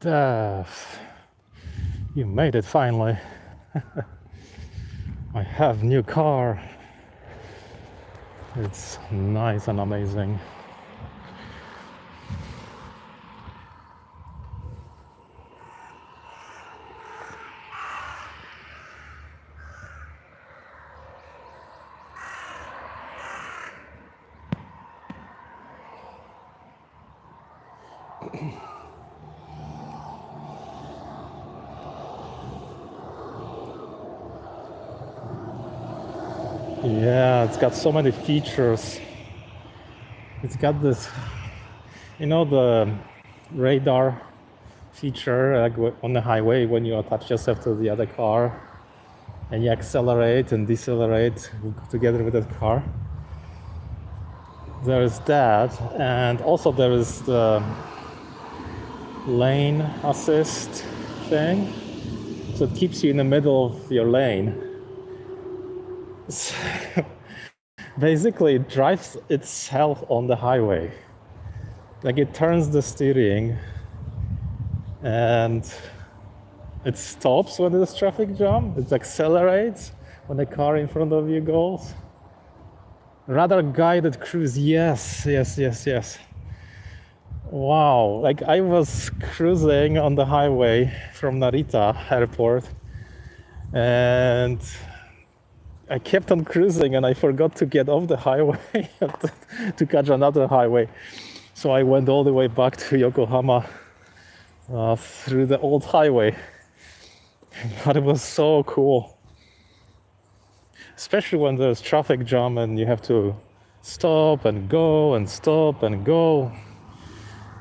You made it finally. I have new car. It's nice and amazing. Yeah, it's got so many features. It's got this, the radar feature like on the highway when you attach yourself to the other car and you accelerate and decelerate together with that car. There is that, and also there is the lane assist thing, so it keeps you in the middle of your lane. Basically, it drives itself on the highway. Like it turns the steering and it stops when there's traffic jam. It accelerates when the car in front of you goes. Rather guided cruise, yes. Wow, like I was cruising on the highway from Narita airport and I kept on cruising and I forgot to get off the highway to catch another highway. So I went all the way back to Yokohama through the old highway. But it was so cool. Especially when there's traffic jam and you have to stop and go and stop and go.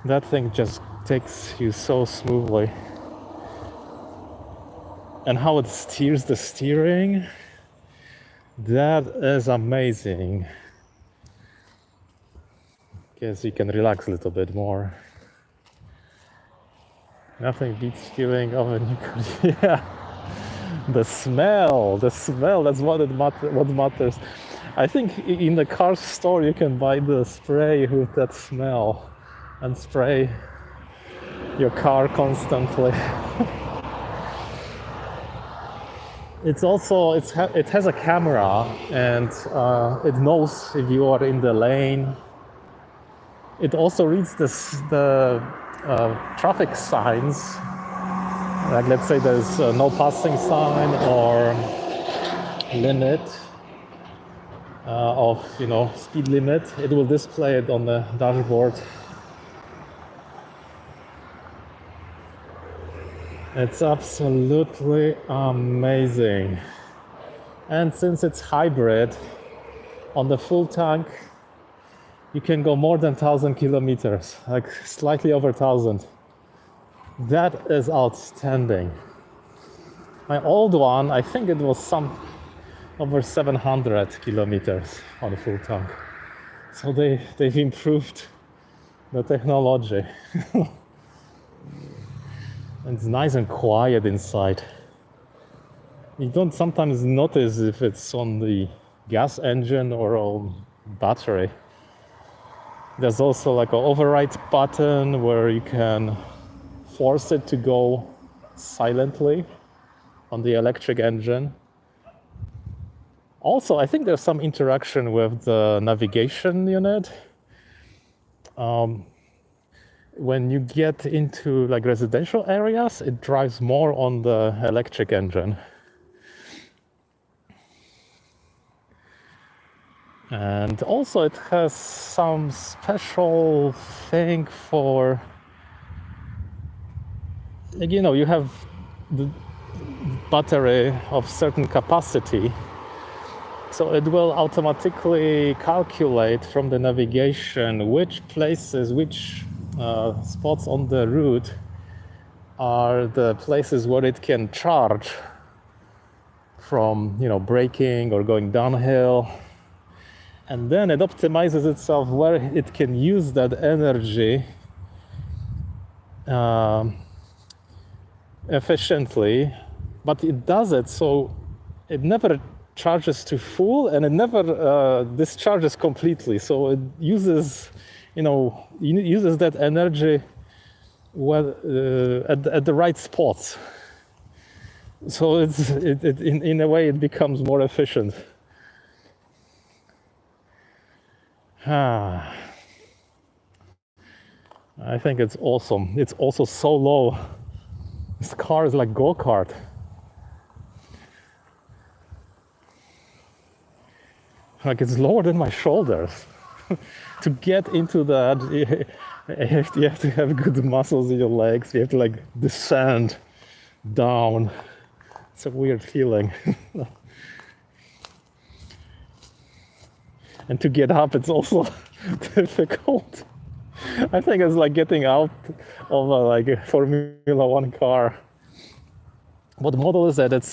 That thing just takes you so smoothly. And how it steers the steering, that is amazing. Guess you can relax a little bit more. Nothing beats feeling of a new car. Yeah. The smell, that's what matters. I think in the car store you can buy the spray with that smell and spray your car constantly. It's also, it has a camera and it knows if you are in the lane. It also reads the traffic signs. Like let's say there's no passing sign or limit of speed limit. It will display it on the dashboard. It's absolutely amazing. And since it's hybrid, on the full tank you can go more than 1,000 kilometers, like slightly over 1,000. That is outstanding. My old one, I think it was over 700 kilometers on the full tank. So they've improved the technology. And it's nice and quiet inside. You don't sometimes notice if it's on the gas engine or on battery. There's also like an override button where you can force it to go silently on the electric engine. Also, I think there's some interaction with the navigation unit. When you get into like residential areas, it drives more on the electric engine. And also it has some special thing for, like, you have the battery of certain capacity, so it will automatically calculate from the navigation which places, which spots on the route are the places where it can charge from braking or going downhill, and then it optimizes itself where it can use that energy efficiently, but it does it so it never charges to full and it never discharges completely. So it uses that energy well, at the right spots. So in a way it becomes more efficient. Ah, I think it's awesome. It's also so low. This car is like go-kart. Like it's lower than my shoulders. To get into that, you have to have good muscles in your legs. You have to like descend down. It's a weird feeling. And to get up, it's also difficult. I think it's like getting out of a Formula One car. What model is that? It's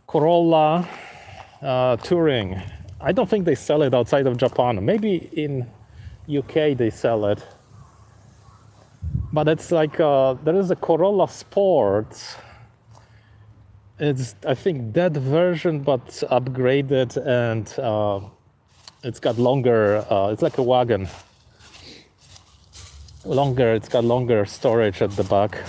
Corolla Touring. I don't think they sell it outside of Japan. Maybe in UK they sell it. But it's like there is a Corolla Sport. It's I think that version, but upgraded, and it's got longer. It's like a wagon. Longer. It's got longer storage at the back.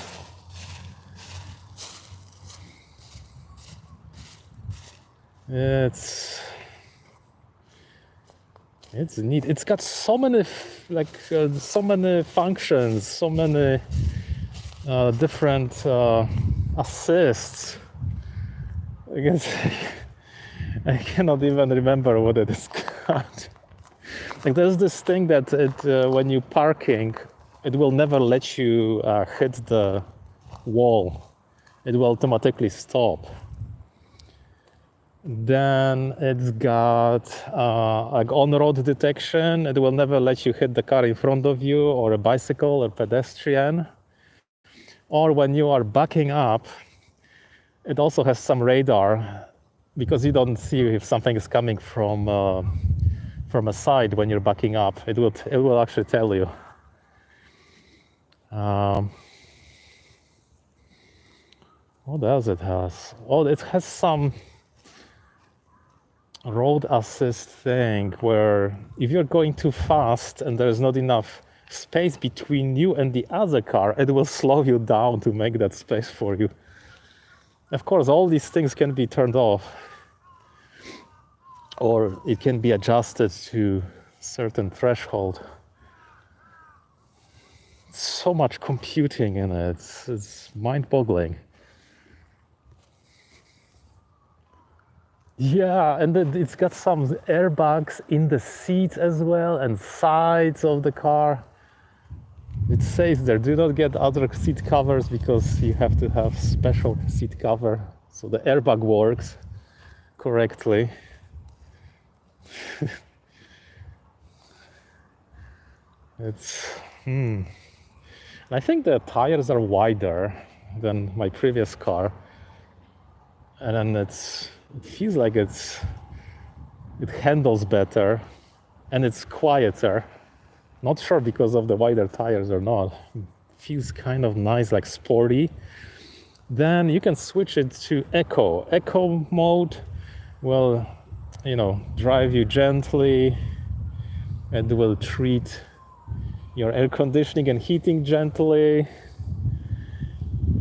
It's neat. It's got so many so many functions, so many different assists. I guess I cannot even remember what it is called. Like there's this thing that when you parking, it will never let you hit the wall. It will automatically stop. Then it's got like on-road detection. It will never let you hit the car in front of you or a bicycle or pedestrian. Or when you are backing up, it also has some radar because you don't see if something is coming from a side when you're backing up. It will actually tell you. What else it has? Oh, it has some road assist thing where if you're going too fast and there's not enough space between you and the other car, it will slow you down to make that space for you. Of course, all these things can be turned off, or it can be adjusted to certain threshold. So much computing in it. It's mind-boggling. Yeah, and it's got some airbags in the seats as well and sides of the car. It says there, do not get other seat covers because you have to have special seat cover so the airbag works correctly. I think the tires are wider than my previous car, and then it feels like it handles better and it's quieter. Not sure because of the wider tires or not. It feels kind of nice, like sporty. Then you can switch it to Eco. Eco mode will, drive you gently. It will treat your air conditioning and heating gently.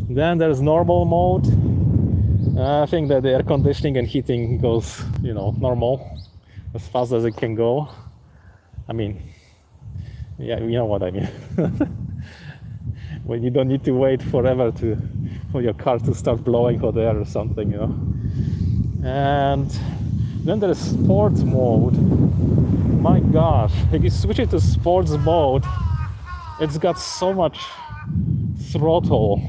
Then there's normal mode. I think that the air conditioning and heating goes, normal, as fast as it can go. I mean, yeah, you know what I mean. When you don't need to wait forever for your car to start blowing hot air or something, And then there's sports mode. My gosh, if you switch it to sports mode, it's got so much throttle.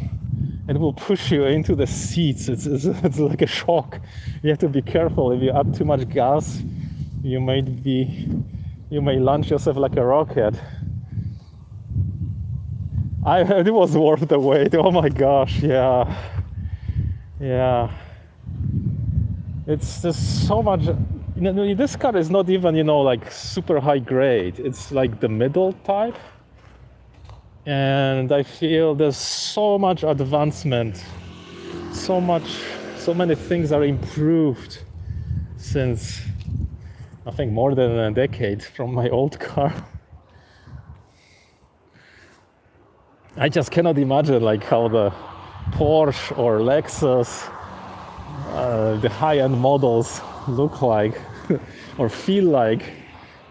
It will push you into the seats. It's like a shock. You have to be careful. If you add too much gas, you may launch yourself like a rocket. It was worth the wait. Oh my gosh, yeah. It's just so much. This car is not even like super high grade. It's like the middle type. And I feel there's so much advancement, so many things are improved since I think more than a decade from my old car. I just cannot imagine like how the Porsche or Lexus, the high-end models look like or feel like.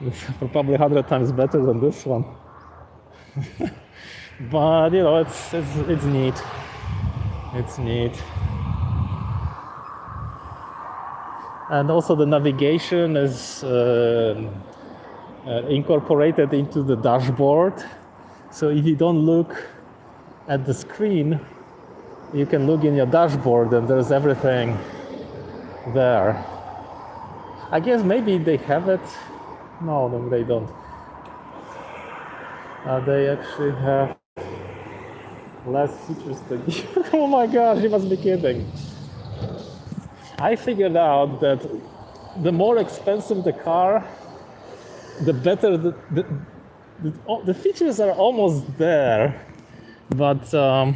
It's probably 100 times better than this one. But you know, it's neat. It's neat. And also the navigation is incorporated into the dashboard. So if you don't look at the screen, you can look in your dashboard and there's everything there. I guess maybe they have it. No, they don't. They actually have less features than you. Oh my gosh, you must be kidding. I figured out that the more expensive the car, the better the features are almost there, but the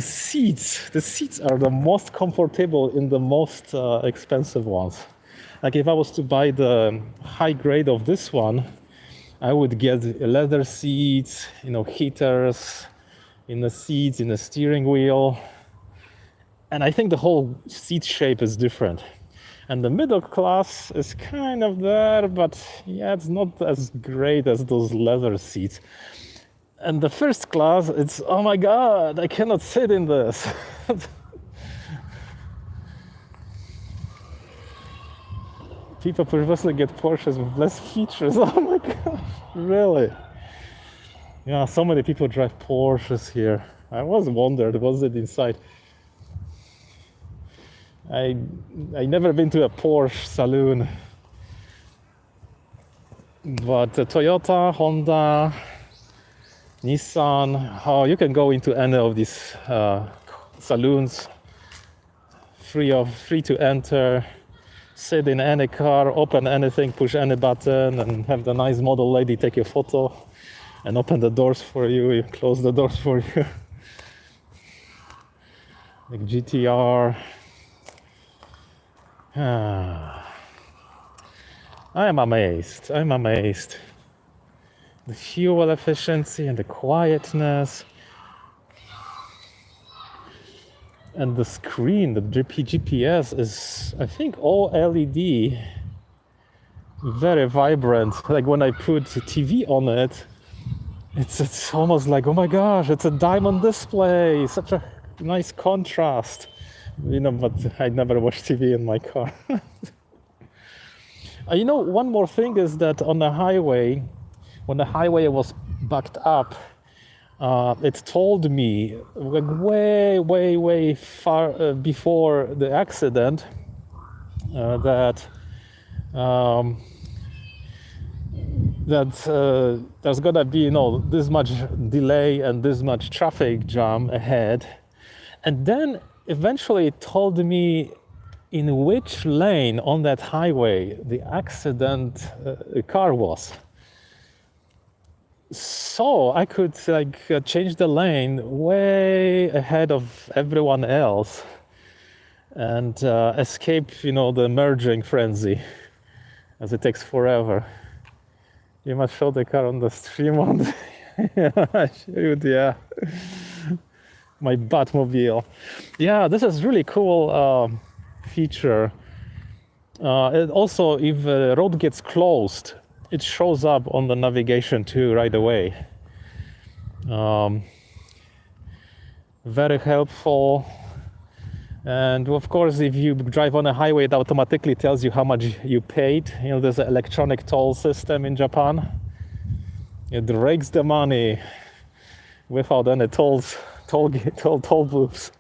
seats are the most comfortable in the most expensive ones. Like if I was to buy the high grade of this one, I would get leather seats, you know, heaters in the seats, in the steering wheel. And I think the whole seat shape is different. And the middle class is kind of there, but yeah, it's not as great as those leather seats. And the first class, it's, oh my God, I cannot sit in this. People purposely get Porsches with less features. Oh my gosh, really? Yeah, so many people drive Porsches here. I was wondered, what's it inside? I never been to a Porsche saloon, but Toyota, Honda, Nissan, oh, you can go into any of these saloons, free to enter, sit in any car, open anything, push any button, and have the nice model lady take your photo and open the doors for you, close the doors for you. Like GTR. I am amazed. I'm amazed. The fuel efficiency and the quietness. And the screen, the GPS is, I think, all LED. Very vibrant. Like when I put TV on it, it's almost like, oh my gosh, it's a diamond display. Such a nice contrast. You know, but I never watch TV in my car. You know, one more thing is that on the highway, when the highway was backed up, it told me like way far before the accident that there's gonna be, you know, this much delay and this much traffic jam ahead, and then eventually it told me in which lane on that highway the accident car was. So I could like change the lane way ahead of everyone else and escape, you know, the merging frenzy, as it takes forever. You must show the car on the stream on the yeah, I should, yeah. My Batmobile. Yeah, this is really cool feature. And also, if the road gets closed, it shows up on the navigation too right away. Very helpful. And of course, if you drive on a highway, it automatically tells you how much you paid. You know, there's an electronic toll system in Japan. It rakes the money without any toll booths.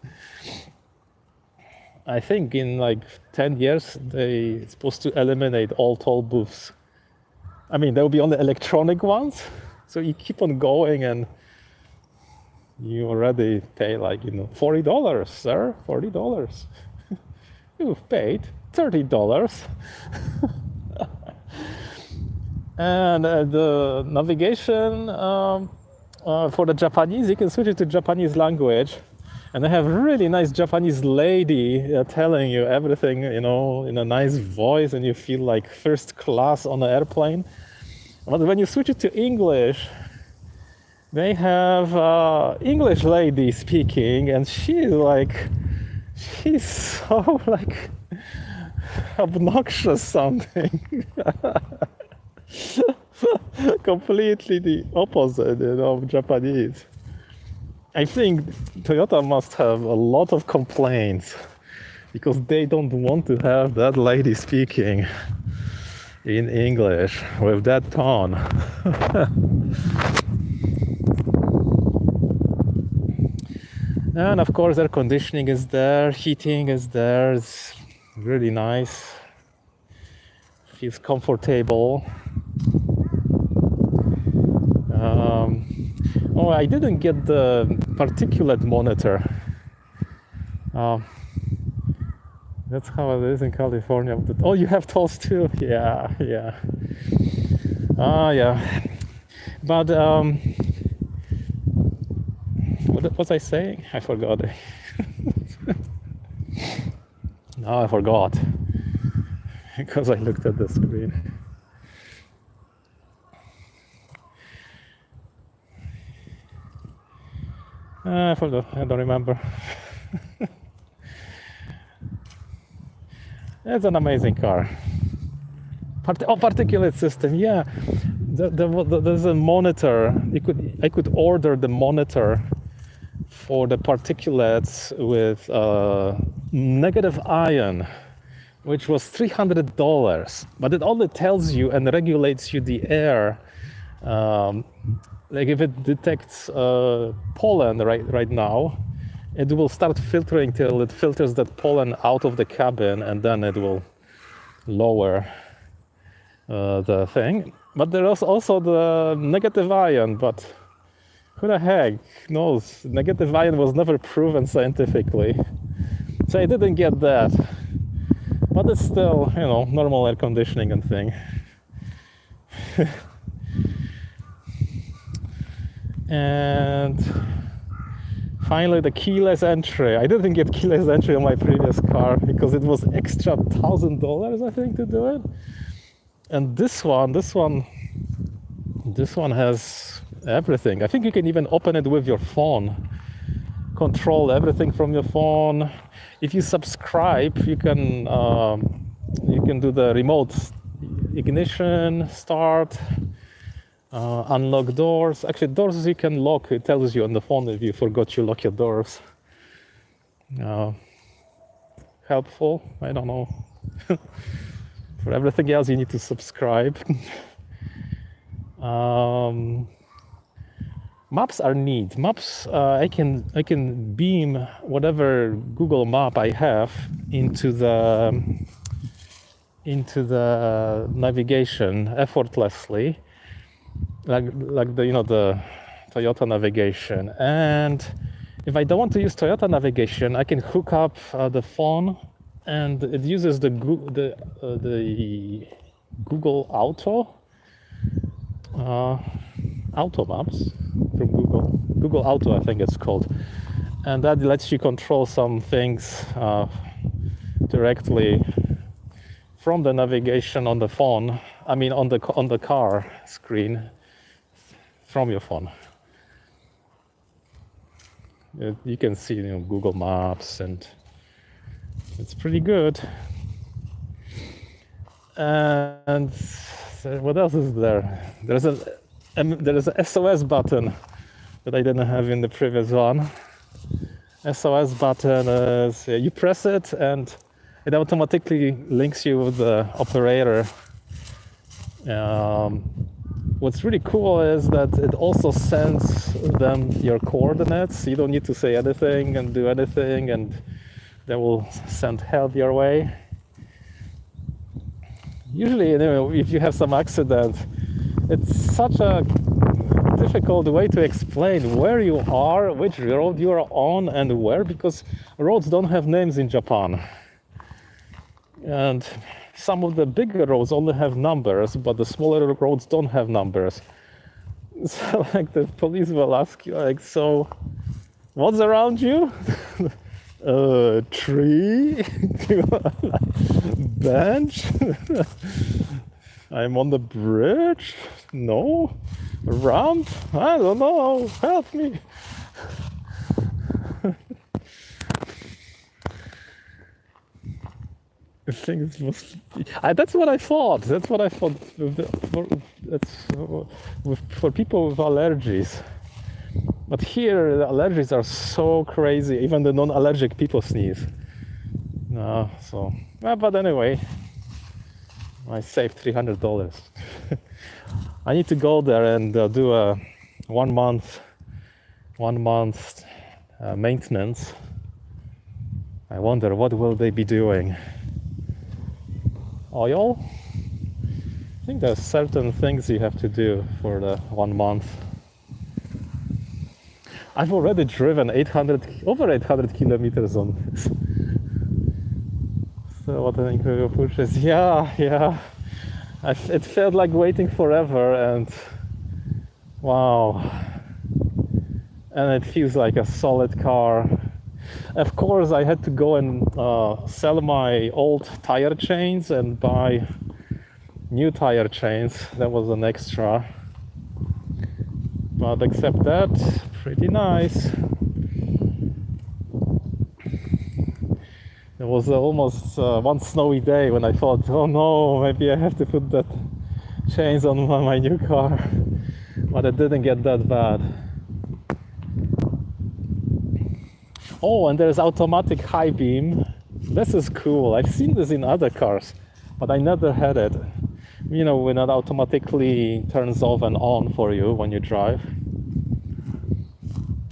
I think in like 10 years, it's supposed to eliminate all toll booths. I mean, there will be only electronic ones. So you keep on going and you already pay like, you know, $40, sir, $40. You've paid $30. And the navigation for the Japanese, you can switch it to Japanese language. And they have a really nice Japanese lady telling you everything, you know, in a nice voice, and you feel like first class on an airplane. But when you switch it to English, they have English lady speaking, and she's so like obnoxious something. Completely the opposite, of Japanese. I think Toyota must have a lot of complaints because they don't want to have that lady speaking in English with that tone. And of course, air conditioning is there, heating is there. It's really nice. Feels comfortable. Oh, I didn't get the particulate monitor. That's how it is in California. Oh, you have tolls too? Yeah. Yeah. But what was I saying? I forgot. No, I forgot because I looked at the screen. I forgot. I don't remember. It's an amazing car. Particulate system. Yeah, there's a monitor. I could order the monitor for the particulates with negative ion, which was $300. But it only tells you and regulates you the air. Like if it detects pollen right now, it will start filtering till it filters that pollen out of the cabin, and then it will lower the thing. But there's also the negative ion, but who the heck knows? Negative ion was never proven scientifically. So I didn't get that. But it's still, normal air conditioning and thing. And finally, the keyless entry. I didn't get keyless entry on my previous car because it was extra $1,000, I think, to do it. And this one has everything. I think you can even open it with your phone. Control everything from your phone. If you subscribe, you can do the remote ignition, start. Unlock doors. Actually, doors you can lock. It tells you on the phone if you forgot you lock your doors. Helpful. I don't know. For everything else, you need to subscribe. Maps are neat. Maps. I can beam whatever Google map I have into the navigation effortlessly. Like the Toyota navigation. And if I don't want to use Toyota navigation, I can hook up the phone, and it uses the Google Auto Maps from Google Auto, I think it's called, and that lets you control some things directly from the navigation on the phone. I mean, on the car screen. From your phone. You can see Google Maps, and it's pretty good. And what else is there? There is a SOS button that I didn't have in the previous one. SOS button is you press it and it automatically links you with the operator. What's really cool is that it also sends them your coordinates. You don't need to say anything and do anything, and they will send help your way. Usually, if you have some accident, it's such a difficult way to explain where you are, which road you are on, and where, because roads don't have names in Japan. And some of the bigger roads only have numbers, but the smaller roads don't have numbers. So like the police will ask you, like, so what's around you? Tree, bench. I'm on the bridge. No, Ramp? I don't know. Help me. I think it was. That's what I thought. That's what I thought. For people with allergies. But here, the allergies are so crazy. Even the non-allergic people sneeze. No, so. But anyway, I saved $300. I need to go there and do a 1 month maintenance. I wonder what will they be doing. Oil? I think there's certain things you have to do for the 1 month. I've already driven over 800 kilometers on this. So what an incredible purchase. Yeah. It felt like waiting forever, and wow. And it feels like a solid car. Of course, I had to go and sell my old tire chains and buy new tire chains. That was an extra. But except that, pretty nice. There was almost one snowy day when I thought, oh no, maybe I have to put that chains on my new car. But it didn't get that bad. Oh, and there's automatic high beam. This is cool. I've seen this in other cars, but I never had it. You know, when it automatically turns off and on for you when you drive.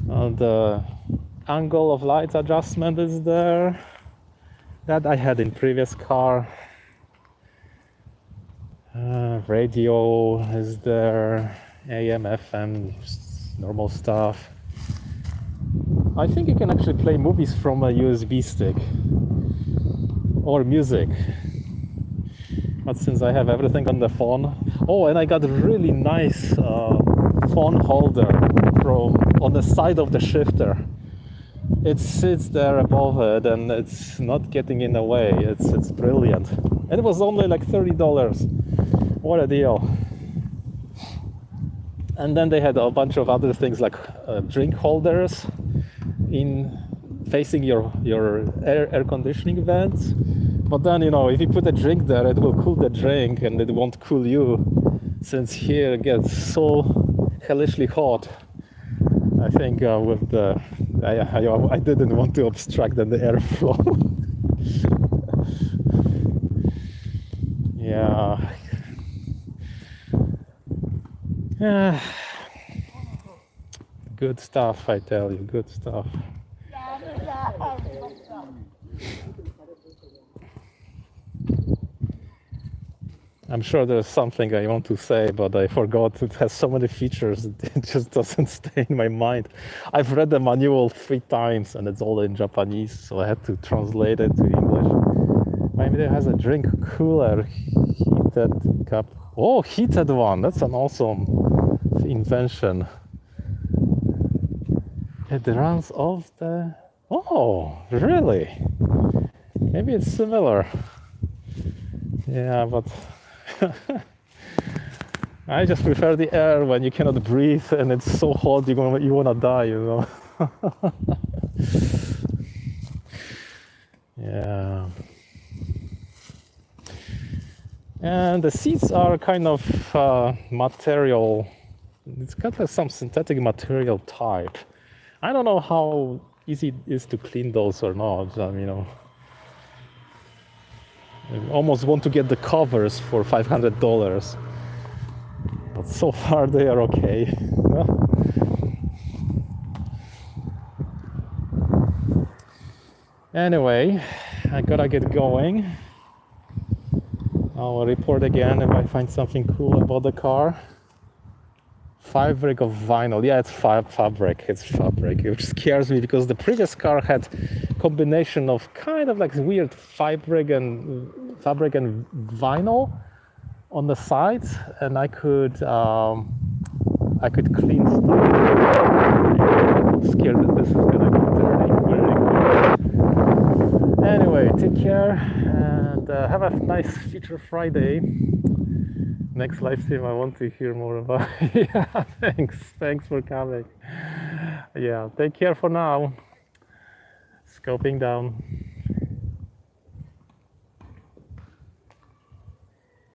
And the angle of light adjustment is there. That I had in previous car. Radio is there. AM, FM, normal stuff. I think you can actually play movies from a USB stick or music. But since I have everything on the phone. Oh, and I got a really nice phone holder on the side of the shifter. It sits there above it and it's not getting in the way. It's brilliant. And it was only like $30. What a deal. And then they had a bunch of other things like drink holders in facing your air conditioning vents. But then, you know, if you put a drink there, it will cool the drink and it won't cool you, since here it gets so hellishly hot. I think with the I didn't want to obstruct the airflow. Yeah. Good stuff, I tell you, good stuff. I'm sure there's something I want to say, but I forgot. It has so many features, it just doesn't stay in my mind. I've read the manual 3 times and it's all in Japanese, so I had to translate it to English. Maybe it has a drink cooler, heated cup. Oh, heated one, that's an awesome invention. It runs off the... Oh, really? Maybe it's similar. Yeah, but... I just prefer the air when you cannot breathe and it's so hot you wanna die, you know. Yeah. And the seats are kind of material. It's got like some synthetic material type. I don't know how easy it is to clean those or not. You know, I almost want to get the covers for $500, but so far they are okay. Anyway, I gotta get going. I'll report again if I find something cool about the car. Fabric of vinyl. Yeah, it's fabric. It's fabric, which scares me because the previous car had combination of kind of like weird fabric and vinyl on the sides, and I could clean stuff. I'm scared that this is gonna get dirty. Anyway, take care and have a nice future Friday. Next live stream, I want to hear more about. Yeah, thanks for coming. Yeah, take care for now. Scoping down.